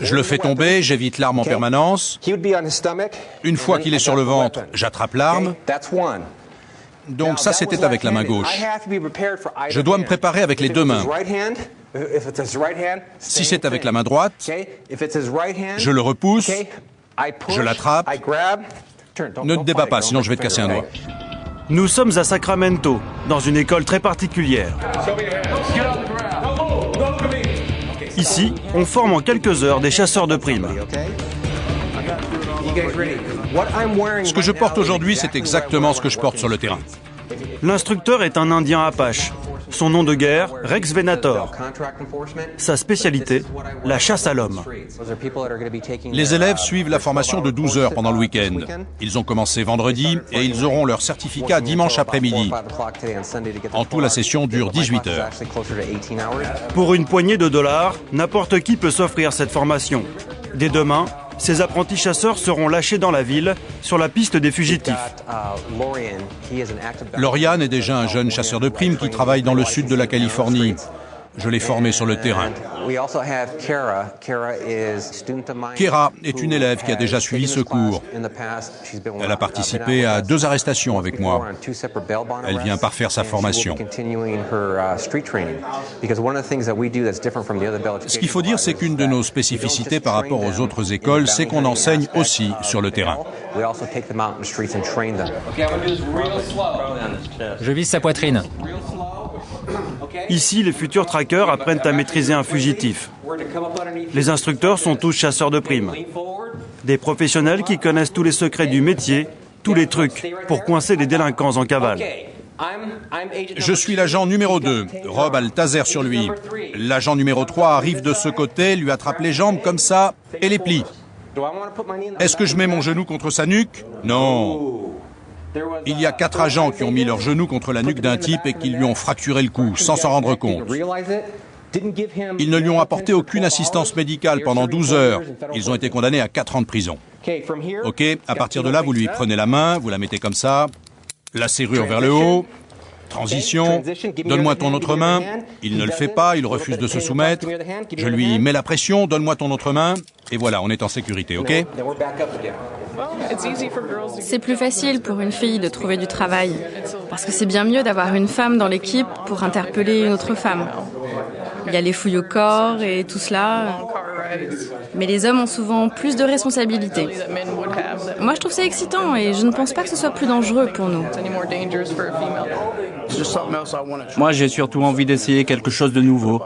Je le fais tomber, j'évite l'arme en permanence. Une fois qu'il est sur le ventre, j'attrape l'arme. Donc ça, c'était avec la main gauche. Je dois me préparer avec les deux mains. Si c'est avec la main droite, je le repousse, je l'attrape. Ne te débat pas, sinon je vais te casser un doigt. Nous sommes à Sacramento, dans une école très particulière. Ici, on forme en quelques heures des chasseurs de primes. Ce que je porte aujourd'hui, c'est exactement ce que je porte sur le terrain. L'instructeur est un Indien Apache. Son nom de guerre, Rex Venator. Sa spécialité, la chasse à l'homme. Les élèves suivent la formation de 12 heures pendant le week-end. Ils ont commencé vendredi et ils auront leur certificat dimanche après-midi. En tout, la session dure 18 heures. Pour une poignée de dollars, n'importe qui peut s'offrir cette formation. Dès demain, ces apprentis chasseurs seront lâchés dans la ville, sur la piste des fugitifs. Lauriane est déjà un jeune chasseur de primes qui travaille dans le sud de la Californie. Je l'ai formé sur le terrain. Kera est une élève qui a déjà suivi ce cours. Elle a participé à 2 arrestations avec moi. Elle vient parfaire sa formation. Ce qu'il faut dire, c'est qu'une de nos spécificités par rapport aux autres écoles, c'est qu'on enseigne aussi sur le terrain. Je vise sa poitrine. Ici, les futurs traqueurs apprennent à maîtriser un fugitif. Les instructeurs sont tous chasseurs de primes. Des professionnels qui connaissent tous les secrets du métier, tous les trucs pour coincer les délinquants en cavale. Je suis l'agent numéro 2, Rob a le taser sur lui. L'agent numéro 3 arrive de ce côté, lui attrape les jambes comme ça et les plie. Est-ce que je mets mon genou contre sa nuque? Non. Il y a 4 agents qui ont mis leur genou contre la nuque d'un type et qui lui ont fracturé le cou, sans s'en rendre compte. Ils ne lui ont apporté aucune assistance médicale pendant 12 heures. Ils ont été condamnés à 4 ans de prison. Ok, à partir de là, vous lui prenez la main, vous la mettez comme ça, la serrure vers le haut, transition, donne-moi ton autre main. Il ne le fait pas, il refuse de se soumettre. Je lui mets la pression, donne-moi ton autre main, et voilà, on est en sécurité, ok? C'est plus facile pour une fille de trouver du travail, parce que c'est bien mieux d'avoir une femme dans l'équipe pour interpeller une autre femme. Il y a les fouilles au corps et tout cela, mais les hommes ont souvent plus de responsabilités. Moi, je trouve ça excitant et je ne pense pas que ce soit plus dangereux pour nous. Moi, j'ai surtout envie d'essayer quelque chose de nouveau.